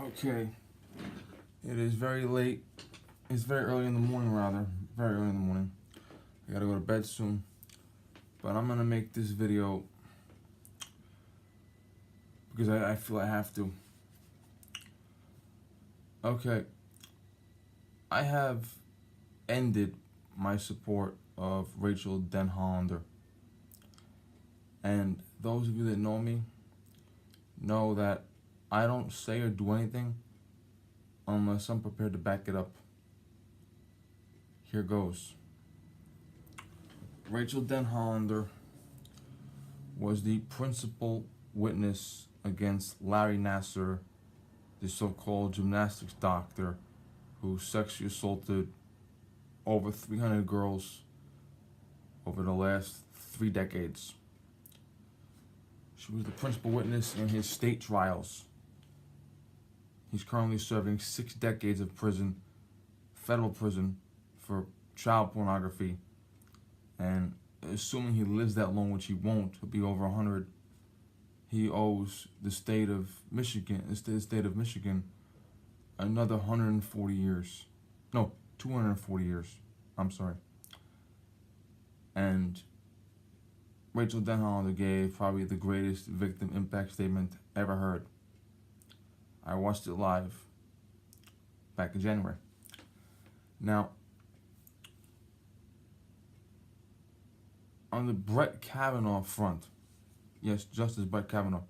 Okay, it is very late. It's very early in the morning, rather. Very early in the morning. I gotta go to bed soon. But I'm gonna make this video because I feel I have to. Okay, I have ended my support of Rachel Denhollander. And those of you that know me know that I don't say or do anything unless I'm prepared to back it up. Here goes. Rachel Denhollander was the principal witness against Larry Nasser, the so-called gymnastics doctor who sexually assaulted over 300 girls over the last 3 decades. She was the principal witness in his state trials. He's currently serving 6 decades of prison, federal prison, for child pornography. And assuming he lives that long, which he won't, he'll be over 100, he owes the state of Michigan, another 140 years. No, 240 years. I'm sorry. And Rachel Denhollander gave probably the greatest victim impact statement ever heard. I watched it live back in January. Now, on the Brett Kavanaugh front, yes, Justice Brett Kavanaugh,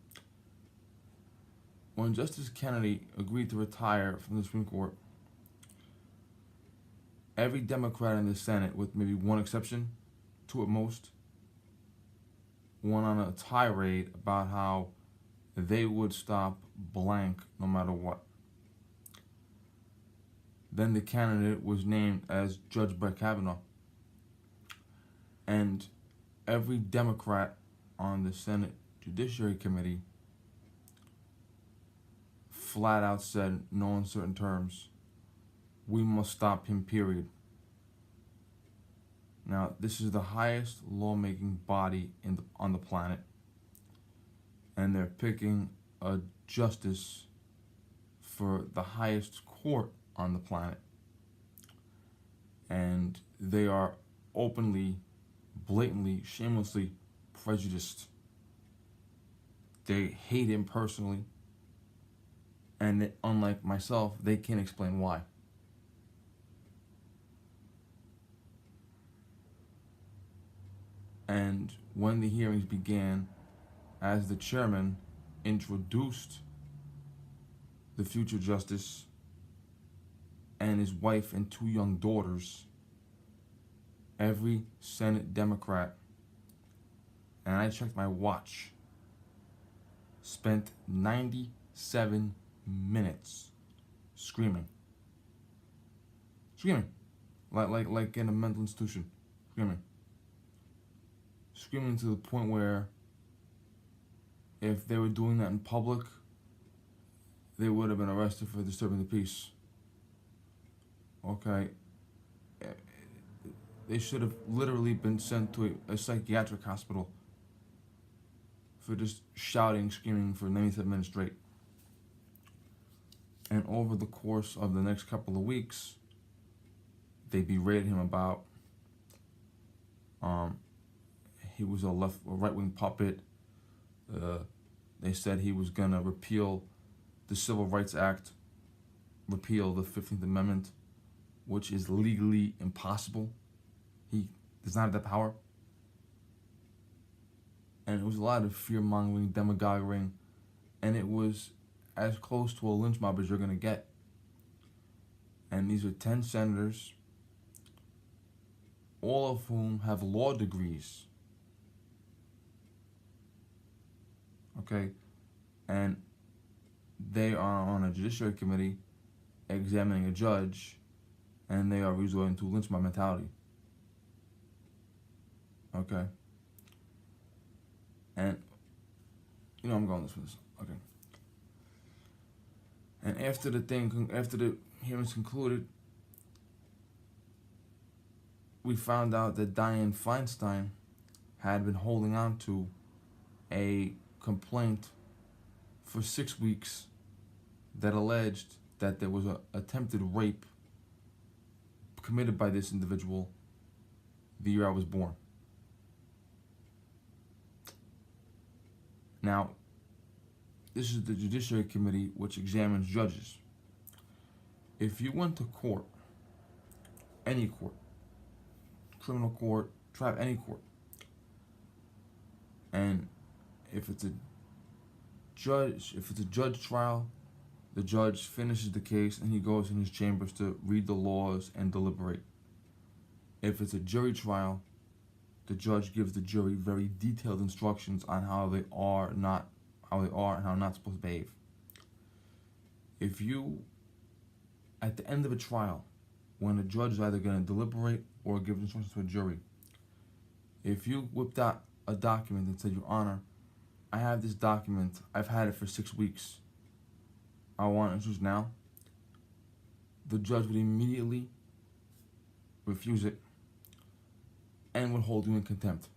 when Justice Kennedy agreed to retire from the Supreme Court, every Democrat in the Senate, with maybe one exception, two at most, went on a tirade about how they would stop blank no matter what. Then the candidate was named as Judge Brett Kavanaugh. And every Democrat on the Senate Judiciary Committee flat out said, no uncertain terms, we must stop him, period. Now, this is the highest lawmaking body on the planet, and they're picking a justice for the highest court on the planet. And they are openly, blatantly, shamelessly prejudiced. They hate him personally, and unlike myself, they can't explain why. And when the hearings began, as the chairman introduced the future justice and his wife and 2 young daughters, every Senate Democrat, and I checked my watch, spent 97 minutes screaming. Like in a mental institution, screaming to the point where if they were doing that in public, they would have been arrested for disturbing the peace. Okay, they should have literally been sent to a psychiatric hospital for just shouting, screaming for 97 minutes straight. And over the course of the next couple of weeks, they berated him about he was a right-wing puppet. They said he was gonna repeal the Civil Rights Act, repeal the 15th Amendment, which is legally impossible. He does not have that power. And it was a lot of fear-mongering, demagoguing, and it was as close to a lynch mob as you're gonna get. And these are 10 senators, all of whom have law degrees. Okay, and they are on a judiciary committee examining a judge, and they are resorting to lynch mob mentality. Okay, and you know I'm going with this. Okay, and after the hearings concluded, we found out that Dianne Feinstein had been holding on to a complaint for 6 weeks that alleged that there was an attempted rape committed by this individual the year I was born. Now, this is the Judiciary Committee, which examines judges. If you went to court, any court, criminal court, any court, and if it's a judge trial, the judge finishes the case and he goes in his chambers to read the laws and deliberate. If it's a jury trial, the judge gives the jury very detailed instructions on how they are and how not supposed to behave. If you, at the end of a trial, when a judge is either going to deliberate or give instructions to a jury, if you whipped out a document and said, Your Honor, I have this document, I've had it for 6 weeks, I want instructions now, the judge would immediately refuse it and would hold you in contempt.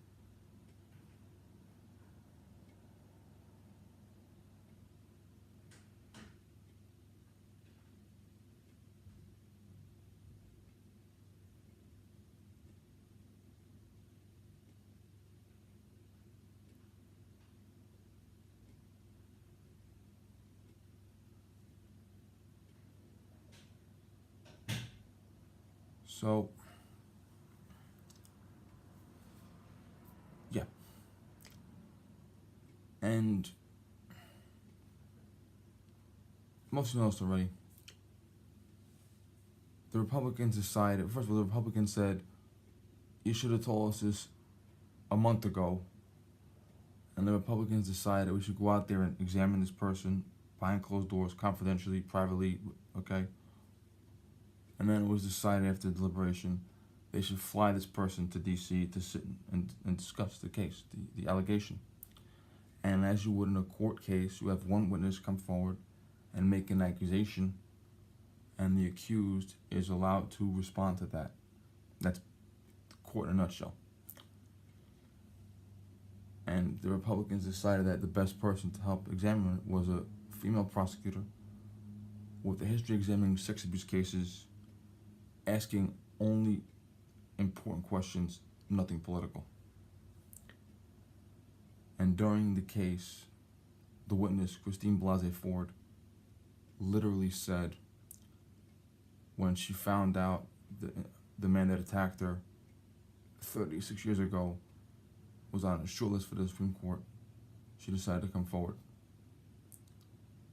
So, yeah. And most of you know this already. The Republicans decided, first of all, the Republicans said, you should have told us this a month ago. And the Republicans decided we should go out there and examine this person behind closed doors, confidentially, privately, okay? And then it was decided after deliberation they should fly this person to D.C. to sit and discuss the case, the allegation. And as you would in a court case, you have one witness come forward and make an accusation, and the accused is allowed to respond to that. That's the court in a nutshell. And the Republicans decided that the best person to help examine it was a female prosecutor with a history examining sex abuse cases, asking only important questions, nothing political. And during the case, the witness, Blasey Ford, literally said when she found out the man that attacked her 36 years ago was on a short list for the Supreme Court, she decided to come forward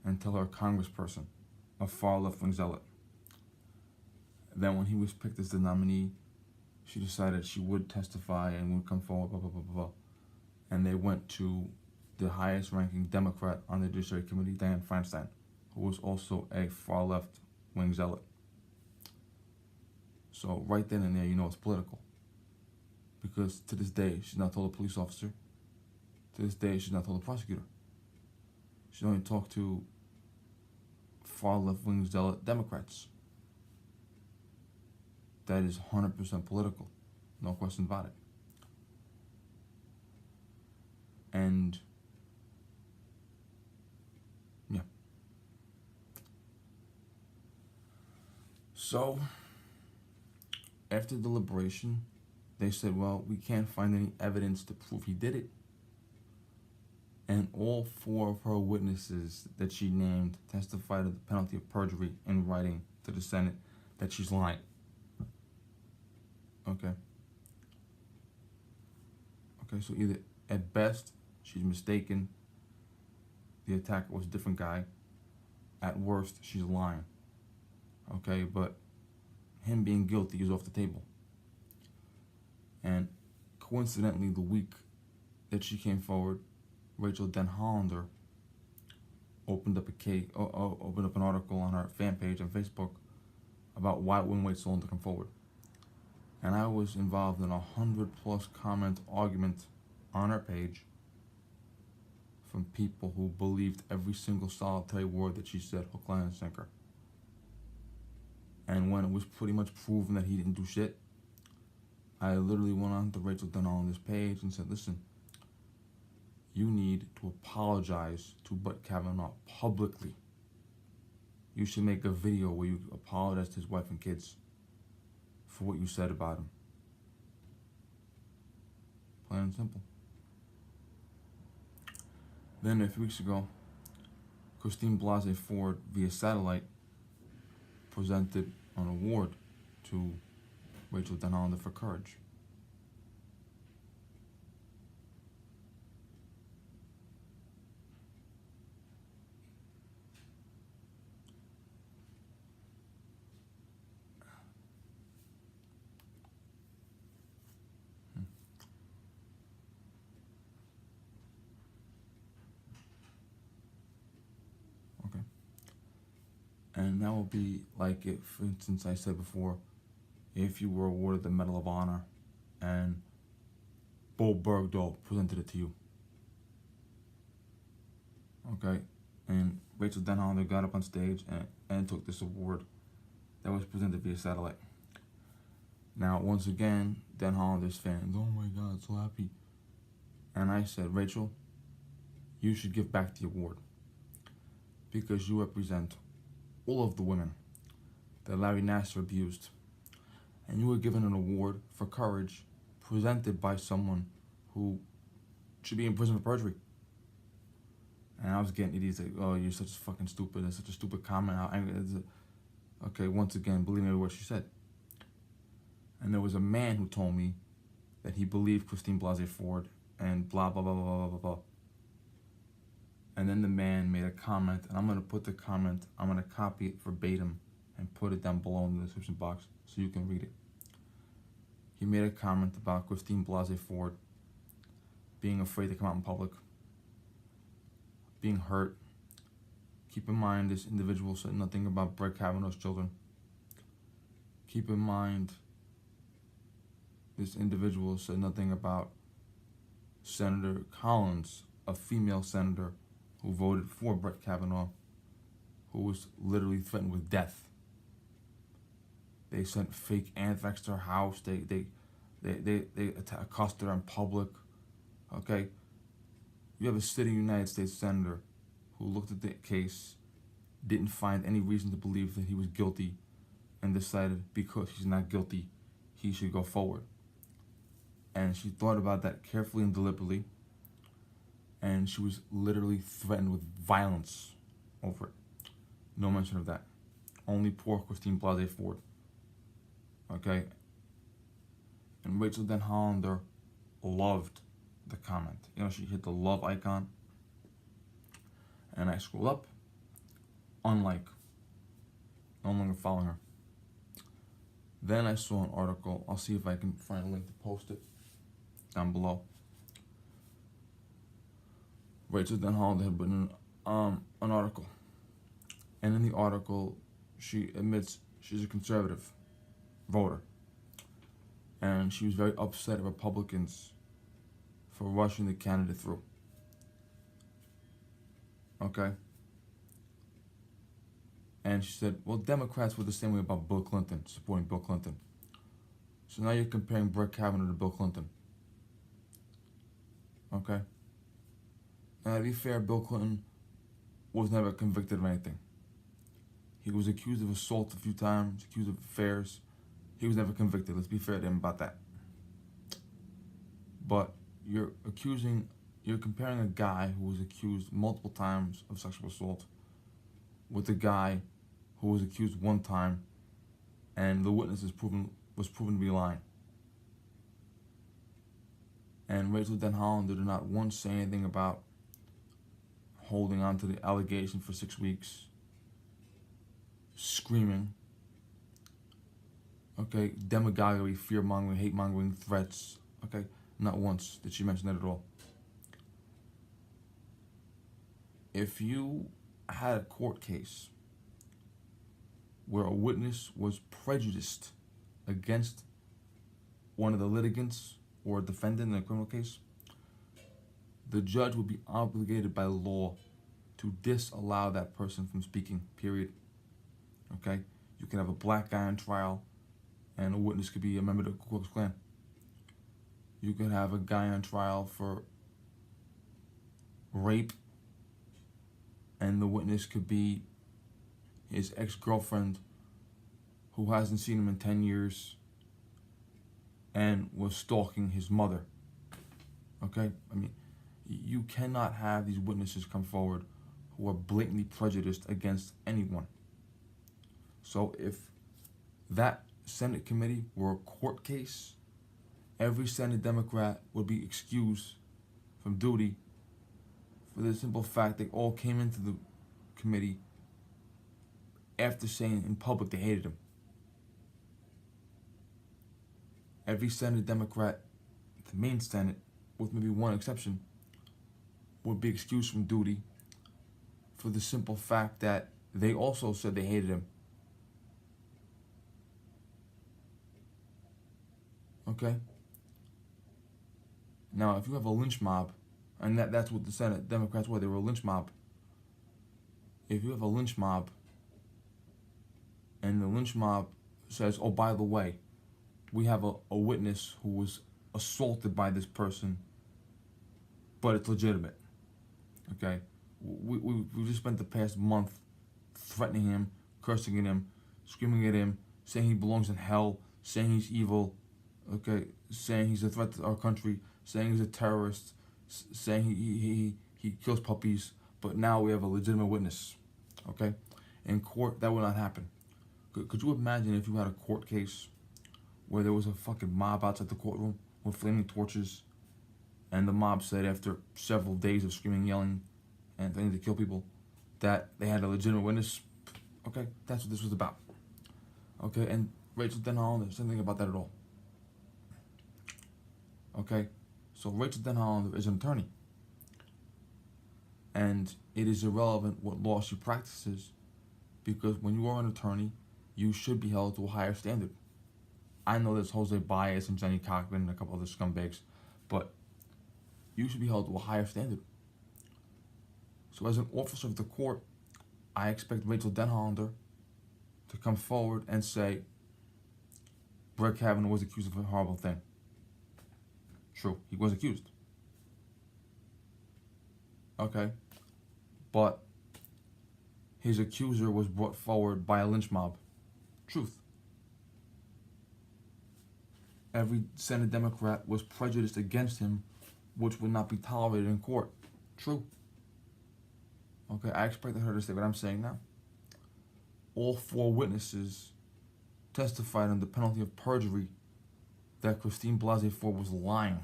and tell her congressperson, a far left-wing zealot. Then when he was picked as the nominee, she decided she would testify and would come forward, blah, blah, blah, blah, blah. And they went to the highest ranking Democrat on the Judiciary Committee, Dianne Feinstein, who was also a far left-wing zealot. So right then and there, you know it's political. Because to this day, she's not told a police officer. To this day, she's not told a prosecutor. She only talked to far left-wing zealot Democrats. That is 100% political. No question about it. And, yeah. So, after deliberation, they said, well, we can't find any evidence to prove he did it. And all 4 of her witnesses that she named testified to the penalty of perjury in writing to the Senate that she's lying. Okay, so either at best, she's mistaken, the attacker was a different guy. At worst, she's lying. Okay, but him being guilty is off the table. And coincidentally, the week that she came forward, Rachel Denhollander opened up an article on her fan page on Facebook about why it wouldn't wait so long to come forward. And I was involved in 100+ comment argument on her page from people who believed every single solitary word that she said, hook, line, and sinker. And when it was pretty much proven that he didn't do shit, I literally went on to Rachel Denhollander's page and said, listen, you need to apologize to Brett Kavanaugh publicly you should make a video where you apologize to his wife and kids for what you said about him. Plain and simple. Then a few weeks ago, Blasey Ford, via satellite, presented an award to Rachel Denhollander for courage. Okay. And that would be like if, for instance, I said before, if you were awarded the Medal of Honor and Bo Bergdahl presented it to you. Okay? And Rachel Denhollander got up on stage and took this award that was presented via satellite. Now, once again, Denhollander's fans, oh my God, so happy. And I said, Rachel, you should give back the award because you represent all of the women that Larry Nasser abused. And you were given an award for courage presented by someone who should be in prison for perjury. And I was getting idiots like, oh, you're such fucking stupid. That's such a stupid comment. Okay, once again, believe me what she said. And there was a man who told me that he believed Blasey Ford and blah, blah, blah, blah, blah, blah, blah. And then the man made a comment, and I'm going to put the comment, I'm going to copy it verbatim and put it down below in the description box so you can read it. He made a comment about Blasey Ford being afraid to come out in public, being hurt. Keep in mind, this individual said nothing about Brett Kavanaugh's children. Keep in mind, this individual said nothing about Senator Collins, a female senator who voted for Brett Kavanaugh, who was literally threatened with death. They sent fake anthrax to her house. They accosted her in public. Okay? You have a sitting United States senator who looked at the case, didn't find any reason to believe that he was guilty, and decided because he's not guilty, he should go forward. And she thought about that carefully and deliberately, and she was literally threatened with violence over it. No mention of that. Only poor Blasey Ford. Okay? And Rachel Denhollander loved the comment. You know, she hit the love icon. And I scrolled up. Unlike. No longer following her. Then I saw an article. I'll see if I can find a link to post it down below. Rachel Denhollander had written an article. And in the article, she admits she's a conservative voter. And she was very upset at Republicans for rushing the candidate through. Okay? And she said, well, Democrats were the same way about Bill Clinton, supporting Bill Clinton. So now you're comparing Brett Kavanaugh to Bill Clinton. Okay? Now, to be fair, Bill Clinton was never convicted of anything. He was accused of assault a few times, accused of affairs. He was never convicted. Let's be fair to him about that. But you're comparing a guy who was accused multiple times of sexual assault with a guy who was accused one time and the witness was proven to be lying. And Rachel Denhollander did not once say anything about holding on to the allegation for 6 weeks, screaming, okay, demagoguery, fear-mongering, hate-mongering, threats, okay, not once did she mention that at all. If you had a court case where a witness was prejudiced against one of the litigants or a defendant in a criminal case, the judge would be obligated by law to disallow that person from speaking, period. Okay? You can have a black guy on trial and a witness could be a member of the Ku Klux Klan. You could have a guy on trial for rape and the witness could be his ex-girlfriend who hasn't seen him in 10 years and was stalking his mother. Okay? I mean, you cannot have these witnesses come forward who are blatantly prejudiced against anyone. So if that Senate committee were a court case, every Senate Democrat would be excused from duty for the simple fact they all came into the committee after saying in public they hated him. Every Senate Democrat, the main Senate, with maybe one exception, would be excused from duty for the simple fact that they also said they hated him. Okay? Now, if you have a lynch mob, and that's what the Senate Democrats were, they were a lynch mob. If you have a lynch mob, and the lynch mob says, oh, by the way, we have a witness who was assaulted by this person, but it's legitimate. Okay? We just spent the past month threatening him, cursing at him, screaming at him, saying he belongs in hell, saying he's evil, okay, saying he's a threat to our country, saying he's a terrorist, saying he kills puppies, but now we have a legitimate witness, okay? In court, that would not happen. Could you imagine if you had a court case where there was a fucking mob outside the courtroom with flaming torches, and the mob said after several days of screaming, yelling, and threatening to kill people, that they had a legitimate witness? Okay, that's what this was about. Okay, and Rachel Denhollander, same thing about that at all. Okay, so Rachel Denhollander is an attorney, and it is irrelevant what law she practices, because when you are an attorney, you should be held to a higher standard. I know there's Jose Baez and Jenny Cochran and a couple other scumbags, but you should be held to a higher standard. So as an officer of the court, I expect Rachel Denhollander to come forward and say, Brett Kavanaugh was accused of a horrible thing. True, he was accused. Okay, but his accuser was brought forward by a lynch mob. Truth. Every Senate Democrat was prejudiced against him, which would not be tolerated in court. True. Okay, I expected her to say what I'm saying now. All four witnesses testified under penalty of perjury that Christine Blasey Ford was lying.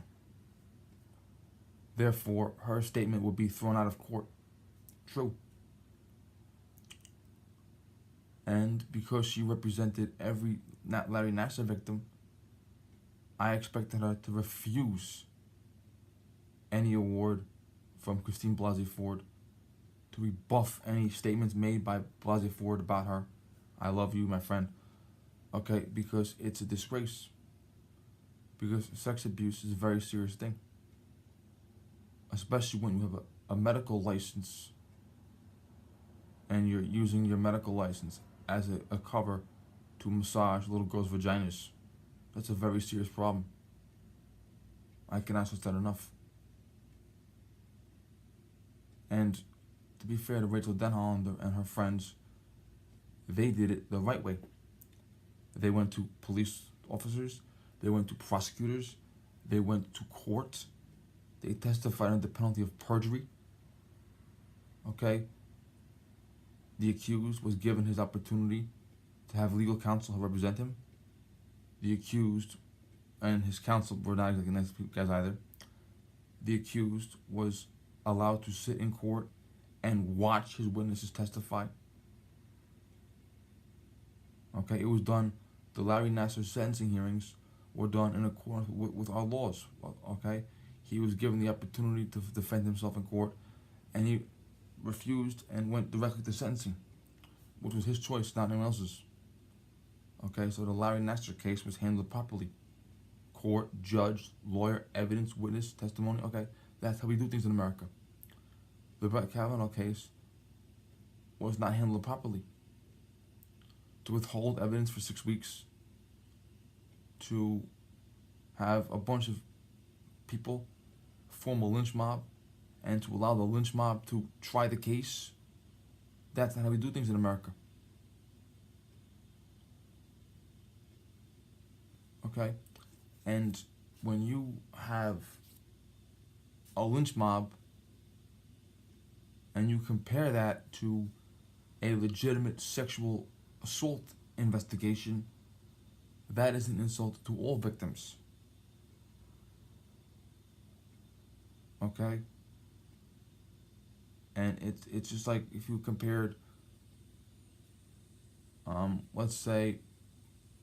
Therefore, her statement would be thrown out of court. True. And because she represented every Larry Nasser victim, I expected her to refuse any award from Christine Blasey Ford, to rebuff any statements made by Blasey Ford about her. I love you, my friend. Okay, because it's a disgrace. Because sex abuse is a very serious thing. Especially when you have a medical license and you're using your medical license as a cover to massage little girls' vaginas. That's a very serious problem. I cannot stress that enough. And to be fair to Rachel Denhollander and her friends, they did it the right way. They went to police officers, they went to prosecutors, they went to court, they testified under the penalty of perjury. Okay? The accused was given his opportunity to have legal counsel represent him. The accused and his counsel were not exactly nice guys either. The accused was allowed to sit in court and watch his witnesses testify. Okay, it was done. The Larry Nasser sentencing hearings were done in accordance with our laws. Okay, he was given the opportunity to defend himself in court, and he refused and went directly to sentencing, which was his choice, not anyone else's. Okay, so the Larry Nasser case was handled properly. Court, judge, lawyer, evidence, witness, testimony. Okay, that's how we do things in America. The Brett Kavanaugh case was not handled properly. To withhold evidence for 6 weeks, to have a bunch of people form a lynch mob, and to allow the lynch mob to try the case, that's not how we do things in America. Okay? And when you have a lynch mob and you compare that to a legitimate sexual assault investigation, that is an insult to all victims. Okay? And it's just like if you compared, let's say,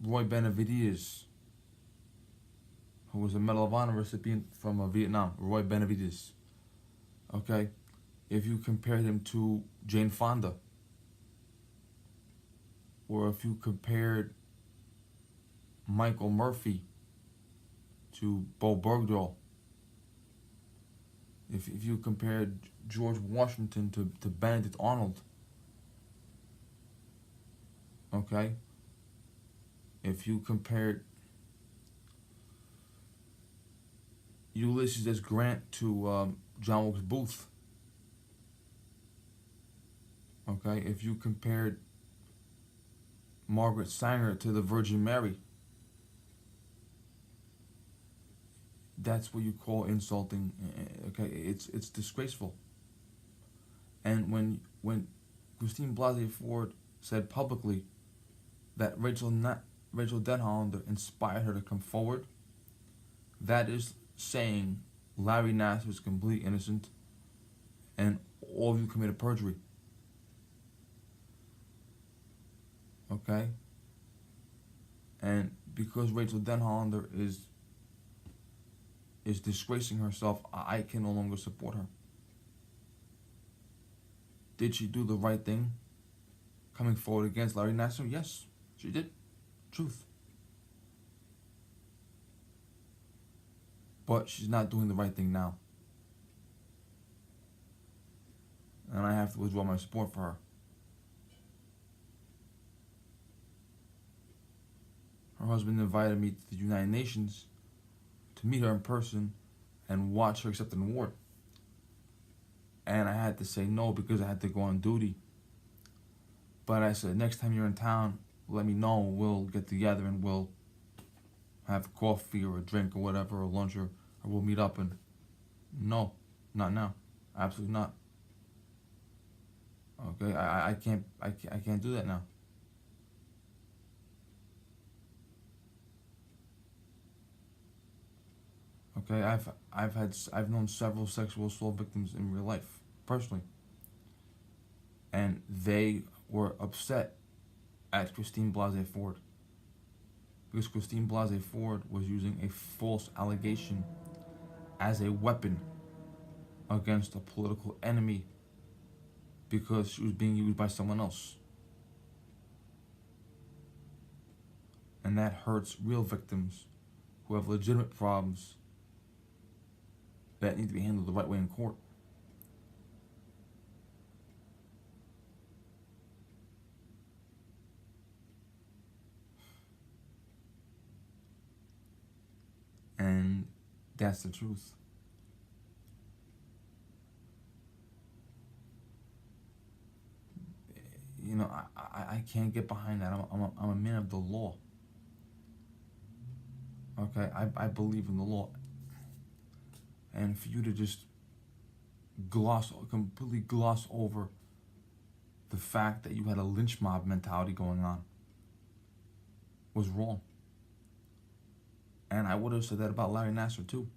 Roy Benavides, who was a Medal of Honor recipient from Vietnam, Roy Benavides. Okay? If you compared him to Jane Fonda, or if you compared Michael Murphy to Bo Bergdahl, if you compared George Washington to Benedict Arnold, okay? If you compared Ulysses S. Grant to John Wilkes Booth, okay? If you compared Margaret Sanger to the Virgin Mary, that's what you call insulting. Okay, it's disgraceful. And when Christine Blasey Ford said publicly that Rachel Denhollander inspired her to come forward, that is saying Larry Nasser is completely innocent and all of you committed perjury. Okay? And because Rachel Denhollander is disgracing herself, I can no longer support her. Did she do the right thing coming forward against Larry Nasser? Yes, she did. Truth. But she's not doing the right thing now. And I have to withdraw my support for her. Her husband invited me to the United Nations to meet her in person and watch her accept an award. And I had to say no because I had to go on duty. But I said, next time you're in town, let me know. We'll get together and we'll have coffee or a drink or whatever, or lunch, or we'll meet up. And no, not now. Absolutely not. Okay, I can't do that now. Okay, I've known several sexual assault victims in real life, personally. And they were upset at Christine Blasey Ford. Because Christine Blasey Ford was using a false allegation as a weapon against a political enemy because she was being used by someone else. And that hurts real victims who have legitimate problems that need to be handled the right way in court. And that's the truth. You know, I can't get behind that. I'm a man of the law. Okay, I believe in the law. And for you to just completely gloss over the fact that you had a lynch mob mentality going on was wrong. And I would have said that about Larry Nasser too.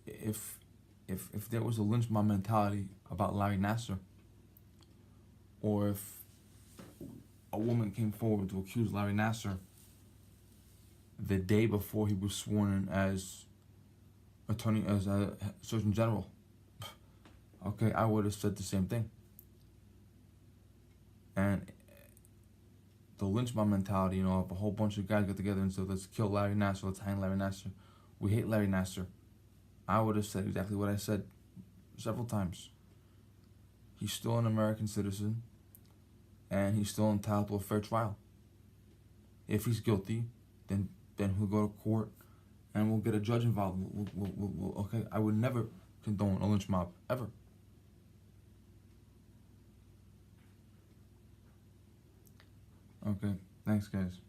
If there was a lynch mob mentality about Larry Nasser, or if a woman came forward to accuse Larry Nasser the day before he was sworn in as a Surgeon General, okay, I would have said the same thing. And the lynch mob mentality, you know, if a whole bunch of guys got together and said, let's kill Larry Nasser, let's hang Larry Nasser, we hate Larry Nasser, I would have said exactly what I said several times. He's still an American citizen, and he's still entitled to a fair trial. If he's guilty, then he'll go to court, and we'll get a judge involved. Okay, I would never condone a lynch mob, ever. Okay, thanks guys.